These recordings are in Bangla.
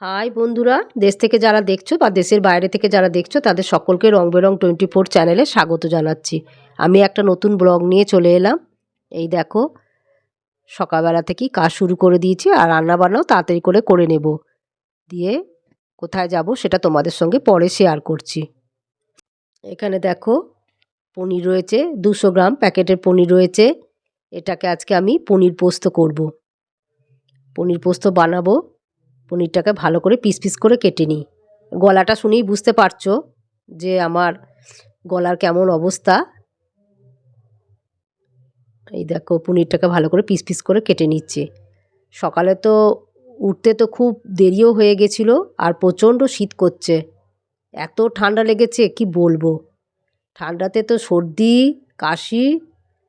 হাই বন্ধুরা, দেশ থেকে যারা দেখছো বা দেশের বাইরে থেকে যারা দেখছো তাদের সকলকে রং বেরং 24 চ্যানেলে স্বাগত জানাচ্ছি। আমি একটা নতুন ব্লগ নিয়ে চলে এলাম। এই দেখো, সকালবেলা থেকেই কাজ শুরু করে দিয়েছি আর রান্নাবান্নাও তাড়াতাড়ি করে নেব। দিয়ে কোথায় যাব সেটা তোমাদের সঙ্গে পরে শেয়ার করছি। এখানে দেখো, পনির রয়েছে 200 গ্রাম প্যাকেটের পনির রয়েছে। এটাকে আজকে আমি পনির পোস্ত করব। পনির পোস্ত বানাবো। পনিরটাকে ভালো করে পিস পিস করে কেটে নিই। গলাটা শুনেই বুঝতে পারছো যে আমার গলার কেমন অবস্থা। এই দেখো, পনিরটাকে ভালো করে পিস পিস করে কেটে নিচ্ছি। সকালে তো উঠতে তো খুব দেরিও হয়ে গেছিলো আর প্রচণ্ড শীত করছে, এত ঠান্ডা লেগেছে কি বলবো। ঠান্ডাতে তো সর্দি কাশি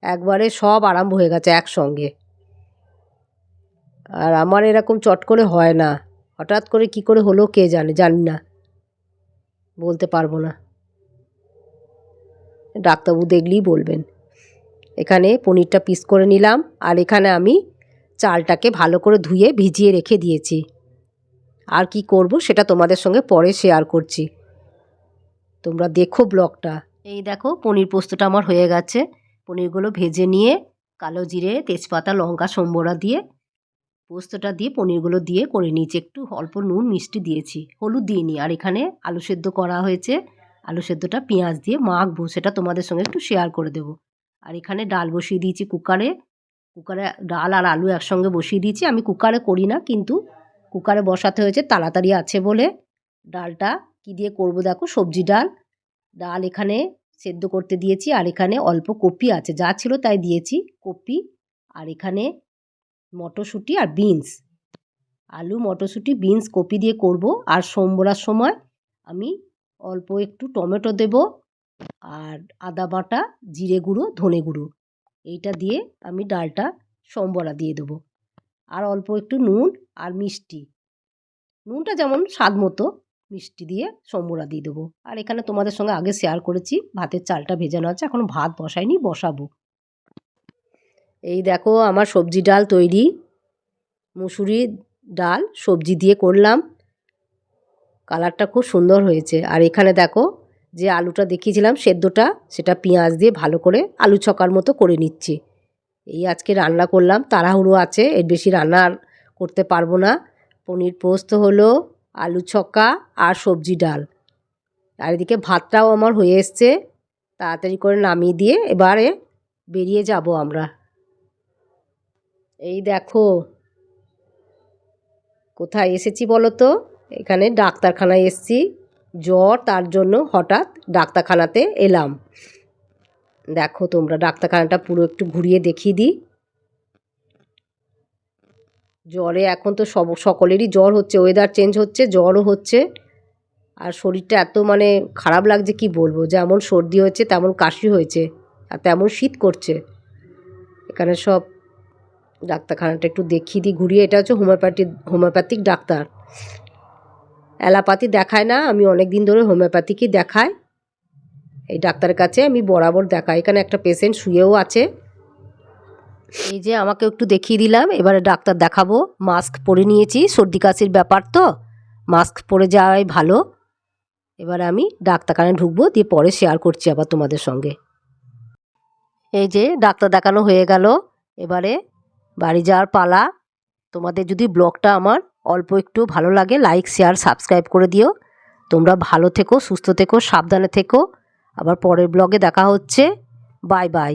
একবারে সব আরম্ভ হয়ে গেছে একসঙ্গে। আর আমার এরকম চট করে হয় না, হঠাৎ করে কি করে হলো কে জানে, জানি না, বলতে পারবো না। ডাক্তারবাবু দেখলেই বলবেন। এখানে পনিরটা পিস করে নিলাম আর এখানে আমি চালটাকে ভালো করে ধুয়ে ভিজিয়ে রেখে দিয়েছি। আর কি করব সেটা তোমাদের সঙ্গে পরে শেয়ার করছি, তোমরা দেখো ব্লগটা। এই দেখো, পনির পোস্তটা আমার হয়ে গেছে। পনিরগুলো ভেজে নিয়ে কালো জিরে তেজপাতা লঙ্কা সম্বরা দিয়ে পোস্তটা দিয়ে পনিরগুলো দিয়ে করে নিয়েছি। একটু অল্প নুন মিষ্টি দিয়েছি, হলুদ দিইনি। আর এখানে আলু সেদ্ধ করা হয়েছে, আলু সেদ্ধটা পেঁয়াজ দিয়ে মাখবো, সেটা তোমাদের সঙ্গে একটু শেয়ার করে দেবো। আর এখানে ডাল বসিয়ে দিয়েছি কুকারে। ডাল আর আলু একসঙ্গে বসিয়ে দিয়েছি। আমি কুকারে করি না, কিন্তু কুকারে বসাতে হয়েছে, তাড়াতাড়ি আছে বলে। ডালটা কি দিয়ে করব দেখো, সবজি ডাল। ডাল এখানে সেদ্ধ করতে দিয়েছি আর এখানে অল্প কপি আছে, যা ছিল তাই দিয়েছি। কপি আর এখানে মটরশুঁটি আর বিনস, আলু মটরশুঁটি বিনস কপি দিয়ে করব। আর সম্বরার সময় আমি অল্প একটু টমেটো দেব আর আদা বাটা, জিরে গুঁড়ো, ধনে গুঁড়ো, এইটা দিয়ে আমি ডালটা সম্বরা দিয়ে দেবো। আর অল্প একটু নুন আর মিষ্টি, নুনটা যেমন স্বাদ মতো, মিষ্টি দিয়ে সম্বরা দিয়ে দেবো। আর এখানে তোমাদের সঙ্গে আগে শেয়ার করেছি ভাতের চালটা ভেজানো আছে, এখন ভাত বসাইনি, বসাবো। এই দেখো, আমার সবজি ডাল তৈরি। মুসুরি ডাল সবজি দিয়ে করলাম, কালারটা খুব সুন্দর হয়েছে। আর এখানে দেখো, যে আলুটা দেখিয়েছিলাম সেদ্ধটা, সেটা পেঁয়াজ দিয়ে ভালো করে আলু ছকার মতো করে নিচ্ছি। এই আজকে রান্না করলাম, তাড়াহুড়ো আছে, এর বেশি রান্না আর করতে পারবো না। পনির পোস্ত হলো, আলু ছক্কা আর সবজি ডাল। আর এদিকে ভাতটাও আমার হয়ে এসছে, তাড়াতাড়ি করে নামিয়ে দিয়ে এবারে বেরিয়ে যাব আমরা। এই দেখো, কোথায় এসেছি বলো তো, এখানে ডাক্তারখানায় এসেছি। জ্বর, তার জন্য হঠাৎ ডাক্তারখানাতে এলাম। দেখো তোমরা, ডাক্তারখানাটা পুরো একটু ঘুরিয়ে দেখিয়ে দিই। জ্বরে এখন তো সকলেরই জ্বর হচ্ছে, ওয়েদার চেঞ্জ হচ্ছে, জ্বরও হচ্ছে। আর শরীরটা এত মানে খারাপ লাগছে কি বলবো, যেমন সর্দি হয়েছে তেমন কাশি হয়েছে আর তেমন শীত করছে। এখানে সব ডাক্তারখানাটা একটু দেখিয়ে দিই ঘুরিয়ে। এটা হচ্ছে হোমিওপ্যাথিক ডাক্তার। অ্যালোপ্যাথি দেখায় না, আমি অনেক দিন ধরে হোমিওপ্যাথিকই দেখাই। এই ডাক্তারের কাছে আমি বরাবর দেখাই। এখানে একটা পেশেন্ট শুয়েও আছে। এই যে আমাকে একটু দেখিয়ে দিলাম, এবারে ডাক্তার দেখাবো। মাস্ক পরে নিয়েছি, সর্দি কাশির ব্যাপার তো মাস্ক পরে যাওয়াই ভালো। এবারে আমি ডাক্তারখানায় ঢুকবো, দিয়ে পরে শেয়ার করছি আবার তোমাদের সঙ্গে। এই যে ডাক্তার দেখানো হয়ে গেল, এবারে বাড়ি যাওয়ার পালা। তোমাদের যদি ব্লগটা আমার অল্প একটু ভালো লাগে, লাইক শেয়ার সাবস্ক্রাইব করে দিও। তোমরা ভালো থেকো, সুস্থ থেকো, সাবধানে থেকো। আবার পরের ব্লগে দেখা হচ্ছে। Bye bye.